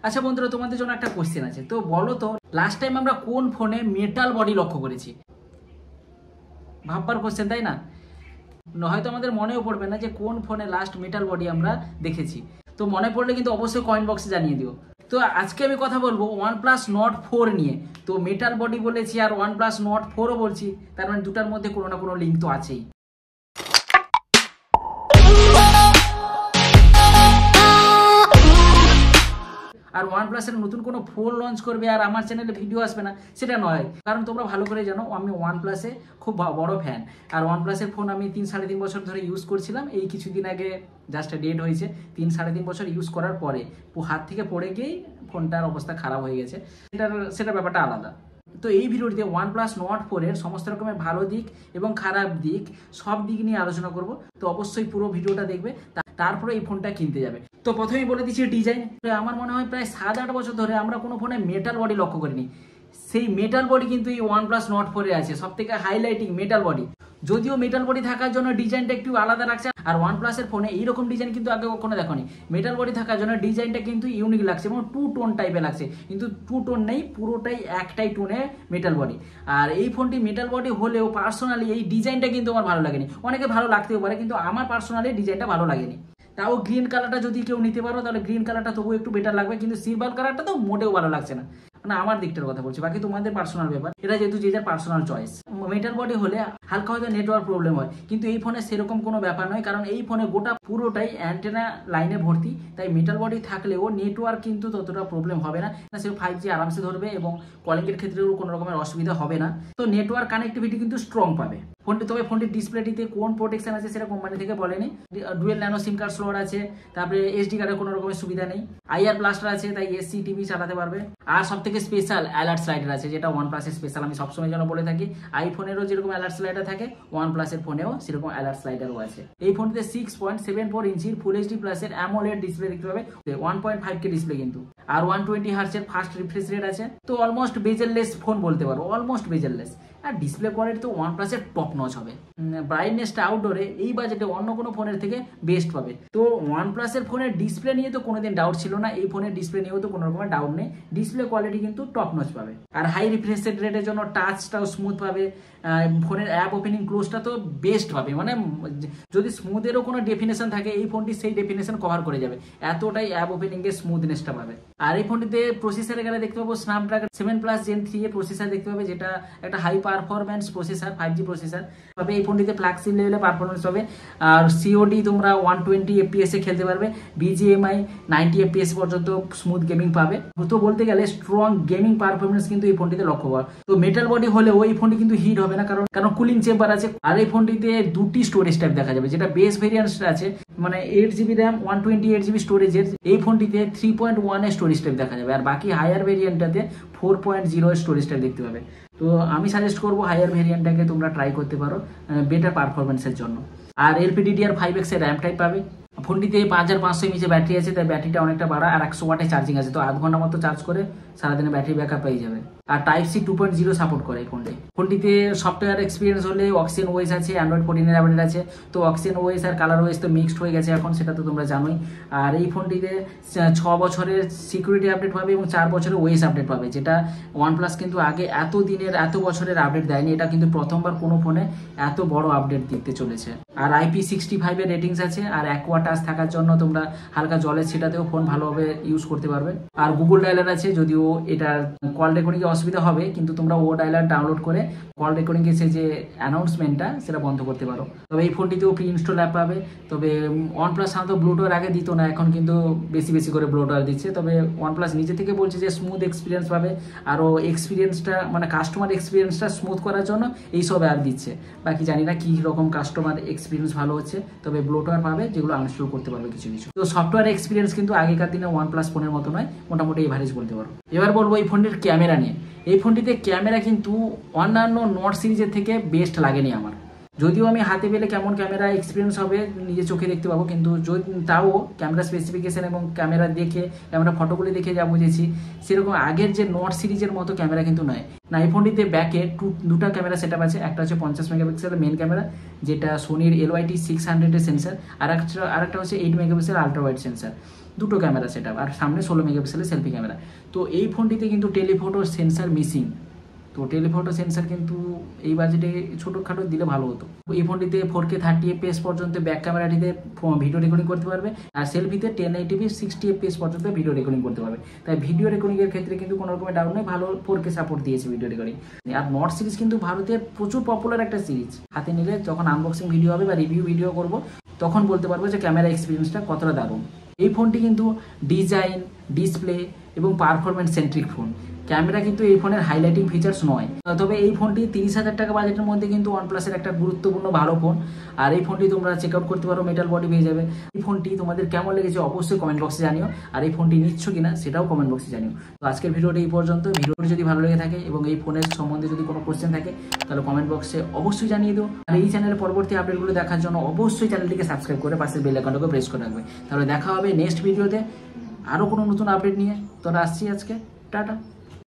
আচ্ছা বন্ধুরা, তোমাদের জন্য একটা কোশ্চেন আছে, তো বলো তো লাস্ট টাইম আমরা কোন ফোনে মেটাল বডি লক্ষ্য করেছি? ভাববার কোশ্চেন, তাই না? হয়তো আমাদের মনেও পড়বে না যে কোন ফোনে লাস্ট মেটাল বডি আমরা দেখেছি। তো মনে পড়লে কিন্তু অবশ্যই কমেন্ট বক্সে জানিয়ে দিও। তো আজকে আমি কথা বলবো OnePlus Nord 4 নিয়ে। তো মেটাল বডি বলেছি আর OnePlus Nord 4ও বলছি, তার মানে দুটার মধ্যে কোনো না কোনো লিঙ্ক তো আছেই। আর OnePlus এর নতুন কোনো ফোন লঞ্চ করবে আর আমার চ্যানেলে ভিডিও আসবে না সেটা নয়, কারণ তোমরা ভালো করে জানো আমি OnePlus এ খুব বড় ফ্যান। আর OnePlus এর ফোন আমি 3-3.5 বছর ধরে ইউজ করছিলাম। এই কিছুদিন আগে জাস্ট ডেট হয়েছে, 3-3.5 বছর ইউজ করার পরে হাত থেকে পড়ে গিয়েই ফোনটার অবস্থা খারাপ হয়ে গেছে। সেটা ব্যাপারটা আলাদা। তো এই ভিডিওটিতে OnePlus Nord 4 এর সমস্ত রকমের ভালো দিক এবং খারাপ দিক সব দিক নিয়ে আলোচনা করব। তো অবশ্যই পুরো ভিডিওটা দেখবে, তারপরে এই ফোনটা কিনতে যাবে। তো প্রথমেই বলে দিচ্ছি ডিজাইন। আমার মনে হয় প্রায় 7-8 বছর ধরে আমরা কোনো ফোনে মেটাল বডি লক্ষ্য করিনি। সেই মেটাল বডি কিন্তু এই OnePlus Nord 4 এ আছে, সব থেকে হাইলাইটিং মেটাল বডি। যদিও মেটাল বডি থাকার জন্য ডিজাইনটা একটু আলাদা রাখছে, আর OnePlus এর ফোনে এইরকম ডিজাইন কিন্তু আগে কখনো দেখোনি। মেটাল বডি থাকার জন্য ডিজাইনটা কিন্তু ইউনিক লাগছে এবং 2 টোন টাইপের লাগছে, কিন্তু 2 টোন নেই, পুরোটাই একটাই টোনে মেটাল বডি। আর এই ফোনটি মেটাল বডি হলেও পার্সোনালি এই ডিজাইনটা কিন্তু আমার ভালো লাগেনি। অনেকে ভালো লাগতেও পারে, কিন্তু আমার পার্সোনালি ডিজাইনটা ভালো লাগেনি। তাও গ্রিন কালারটা যদি কেউ নিতে পারো তাহলে গ্রিন কালারটা তবু একটু বেটার লাগবে, কিন্তু সিলভার কালারটা তো মোটেও ভালো লাগছে না। মানে আমার দিকটার কথা বলছি, বাকি তোমাদের পার্সোনাল ব্যাপার, এটা যেহেতু যে যার পার্সোনাল চয়েস। মেটাল বডি হলে হালকা হয়তো নেটওয়ার্ক প্রবলেম হয়, কিন্তু এই ফোনে সেরকম কোনো ব্যাপার নয়, কারণ এই ফোনে গোটা পুরোটাই অ্যান্টেনা লাইনে ভর্তি। তাই মেটাল বডি থাকলেও নেটওয়ার্ক কিন্তু ততটা প্রবলেম হবে না, সে 5G আরামসে ধরবে এবং কলিংয়ের ক্ষেত্রেও কোনো রকমের অসুবিধা হবে না। তো নেটওয়ার্ক কানেক্টিভিটি কিন্তু স্ট্রং পাবে ফোনটি। তবে ফোনটির ডিসপ্লেটিতে কোন প্রোটেকশন আছে সেটা কোম্পানি থেকে বলেনি। ডুয়েল ন্যানো সিম কার্ড স্লট আছে, তারপরে SD কার্ডের কোনো রকমের সুবিধা নেই। IR ব্লাস্টার আছে, তাই SC TV চালাতে পারবে। আর সব থেকে স্পেশাল অ্যালার্ট স্লাইডার আছে, যেটা OnePlus এর স্পেশাল। আমি সবসময় যেন বলে থাকি, আইফোনেরও যেরকম অ্যালার্ট স্লাইডার থাকে OnePlus এর ফোনেও সেরকম অ্যালার্ট স্লাইডারও আছে। এই ফোনটিতে 6.74 ইঞ্চির ফুল HD প্লাস এর অ্যামোলেড ডিসপ্লে দেখতে পাবে, 1.5K ডিসপ্লে কিন্তু। আর 120 হার্টজ এর ফাস্ট রিফ্রেশ রেট আছে। তো অলমোস্ট বেজেললেস ফোন বলতে পারো, অলমোস্ট বেজেললেস। আর ডিসপ্লে কোয়ালিটি তো OnePlus এর টপ নচ হবে। ব্রাইটনেসটা আউটডোরে এই বাজেটে অন্য কোনো ফোনের থেকে বেস্ট পাবে। তো OnePlus এর ফোনের ডিসপ্লে নিয়ে তো কোনোদিন ডাউট ছিল না, এই ফোনের ডিসপ্লে নিয়েও তো কোনো রকমের ডাউট নেই। ডিসপ্লে কোয়ালিটি কিন্তু টপ নচ পাবে। আর হাই রিফ্রেশ রেটের জন্য টাচটাও স্মুথ পাবে। ফোনের অ্যাপ ওপেনিং ক্লোজটা তো বেস্ট পাবে, মানে যদি স্মুথেরও কোনো ডেফিনেশন থাকে এই ফোনটি সেই ডেফিনেশন কভার করে যাবে, এতটাই অ্যাপ ওপেনিং এর স্মুথনেসটা পাবে। আর এই ফোনটিতে প্রসেসরে গেলে দেখতে পাবো স্ন্যাপড্রাগন 7+ Gen 3 এর প্রসেসর দেখতে পাবে, যেটা একটা high performance processor, 5G processor পাবে। এই ফোনটিতে ফ্ল্যাগশিপ লেভেলে পারফরমেন্স হবে। আর COD তোমরা 120 FPS এ খেলতে পারবে, BGMI 90 FPS পর্যন্ত স্মুথ গেমিং পাবে। তো বলতে গেলে স্ট্রং গেমিং পারফরমেন্স কিন্তু এই ফোনটিতে লক্ষ্য করা। তো মেটাল বডি হলেও এই ফোনটি কিন্তু হিট হবে না, কারণ কুলিং চেম্বার আছে। আর এই ফোনটিতে 2টি স্টোরেজ টাইপ দেখা যাবে, যেটা বেস ভেরিয়েন্ট আছে, মানে 8GB RAM 128GB স্টোরেজের। এই ফোনটিতে 3.1 এর স্টোরেজ টাইপ দেখা যাবে, আর বাকি হায়ার ভেরিয়েন্টটাতে 4.0 এর স্টোরেজ টাইপ দেখতে পাবে। তো আমি সাজেস্ট করবো হায়ার ভেরিয়েন্টটাকে তোমরা ট্রাই করতে পারো বেটার পারফরমেন্সের জন্য। আর LPDDR5X এর র্যাম টাইপ পাবে। ফোনটিতে 5500 mAh ব্যাটারি আছে, তাই ব্যাটারিটা অনেকটা বাড়া। আর 100 ওয়াটের চার্জিং আছে, তো আধ ঘন্টা মতো চার্জ করে সারাদিনে ব্যাটারি ব্যাকআপ পেয়ে যাবে। আর Type-C 2.0 সাপোর্ট করে এই ফোনটিতে। সফটওয়্যার এক্সপিরিয়েন্স হলে Oxygen OS আছে, Android 14 এর আপডেট আছে। তো Oxygen OS আর Color OS তো মিক্সড হয়ে গেছে এখন, সেটা তো তোমরা জানোই। আর এই ফোনটিতে 6 বছরের সিকিউরিটি আপডেট পাবে এবং 4 বছরের OS আপডেট পাবে, যেটা OnePlus কিন্তু আগে এত বছরের আপডেট দেয়নি। এটা কিন্তু প্রথমবার কোনো ফোনে এত বড় আপডেট দিতে চলেছে। আর IP65 এর রেটিংস আছে। আর অ্যাকোয়া টাচ থাকার জন্য তোমরা হালকা জলের ছিটাতেও ফোন ভালোভাবে ইউজ করতে পারবে। আর গুগল ডায়ালার আছে, যদিও এটার কল রেকর্ডিংয়ে অসুবিধা হবে, কিন্তু তোমরা ও ডায়ালার ডাউনলোড করে কল রেকর্ডিং এর যে অ্যানাউন্সমেন্টটা সেটা বন্ধ করতে পারো। তবে এই ফোনটিতেও প্রি ইনস্টল অ্যাপ পাবে। তবে OnePlus সাধারণত ব্লুটুথ আগে দিত না, এখন কিন্তু বেশি করে ব্লুটুথ দিচ্ছে। তবে OnePlus নিজে থেকে বলছে যে স্মুথ এক্সপিরিয়েন্স পাবে, আরও এক্সপিরিয়েন্সটা মানে কাস্টমার এক্সপিরিয়েন্সটা স্মুথ করার জন্য এইসব অ্যাপ দিচ্ছে। বাকি জানি না কী রকম কাস্টমার এক্সপিরিয়েন্স ভালো হচ্ছে, তবে ব্লুটুথ পাবে যেগুলো আনইনস্টল করতে পারবে কিছু। তো সফটওয়্যার এক্সপিরিয়েন্স কিন্তু আগেকার দিনে OnePlus ফোনের মতো নয়, মোটামুটি এভারেজ বলতে পারো। এবার বলবো এই ফোনটির ক্যামেরা নিয়ে। এই ফোনটিতে ক্যামেরা কিন্তু অন্যান্য নোট সিরিজের থেকে বেস্ট লাগেনি আমার। যদিও আমি হাতে পেলে কেমন ক্যামেরা এক্সপিরিয়েন্স হবে নিজে চোখে দেখতে পাবো, কিন্তু তাও ক্যামেরা স্পেসিফিকেশন এবং ক্যামেরা ফটোগুলি দেখে যা বুঝেছি, সেরকম আগের যে নোট সিরিজের মতো ক্যামেরা কিন্তু নয়। না, এই ফোনটিতে ব্যাকে দুটা ক্যামেরা সেট আপ আছে। একটা হচ্ছে 50 মেগাপিক্সেলের মেন ক্যামেরা, যেটা সোনির LYT 600 এর সেন্সার। আর একটা হচ্ছে 8 মেগাপিক্সেল আলট্রা ওয়াইড সেন্সার। দুটো ক্যামেরা সেটআপ, আর সামনে 16 মেগাপিক্সেলের সেলফি ক্যামেরা। তো এই ফোনটিতে কিন্তু টেলিফোটো সেন্সার মিসিং। তো টেলিফোটো সেন্সার কিন্তু এই বাজেটে ছোটোখাটো দিলে ভালো হতো। এই ফোনটিতে 4K 30 FPS পর্যন্ত ব্যাক ক্যামেরাটিতে ভিডিও রেকর্ডিং করতে পারবে, আর সেলফিতে 1080p 60 FPS পর্যন্ত ভিডিও রেকর্ডিং করতে পারবে। তাই ভিডিও রেকর্ডিংয়ের ক্ষেত্রে কিন্তু কোনো রকমের ডাউন নেই, ভালো 4K সাপোর্ট দিয়েছে video recording. Are not series কিন্তু ভারতের প্রচুর পপুলার একটা সিরিজ। হাতে নিলে যখন আনবক্সিং ভিডিও হবে বা রিভিউ ভিডিও করব তখন বলতে পারবো যে ক্যামেরা এক্সপিরিয়েন্সটা কতটা দারুণ। এই ফোনটি কিন্তু ডিজাইন, ডিসপ্লে এবং পারফরমেন্স সেন্ট্রিক ফোন। ক্যামেরা কিন্তু এই ফোনের হাইলাইটিং ফিচার্স নয়, তবে এই ফোনটি 30,000 টাকা বাজেটের মধ্যে কিন্তু ওয়ানপ্লাসের একটা গুরুত্বপূর্ণ ভালো ফোন। আর এই ফোনটি তোমরা চেক আউট করতে পারো, মেটাল বডি পেয়ে যাবে। এই ফোনটি তোমাদের কেমন লেগেছে অবশ্যই কমেন্ট বক্সে জানিও, আর এই ফোনটি নিচ্ছ কিনা সেটাও কমেন্ট বক্সে জানিও। তো আজকের ভিডিওটা এই পর্যন্ত। ভিডিওটি যদি ভালো লেগে থাকে এবং এই ফোনের সম্বন্ধে যদি কোনো কোশ্চেন থাকে তাহলে কমেন্ট বক্সে অবশ্যই জানিয়ে দিও। আর এই চ্যানেলের পরবর্তী আপডেটগুলো দেখার জন্য অবশ্যই চ্যানেলটিকে সাবস্ক্রাইব করে পাশের বেল আইকনটাকে প্রেস করে রাখবে। তাহলে দেখা হবে নেক্সট ভিডিওতে আরও কোনো নতুন আপডেট নিয়ে। তোরা আসছি আজকে, টাটা।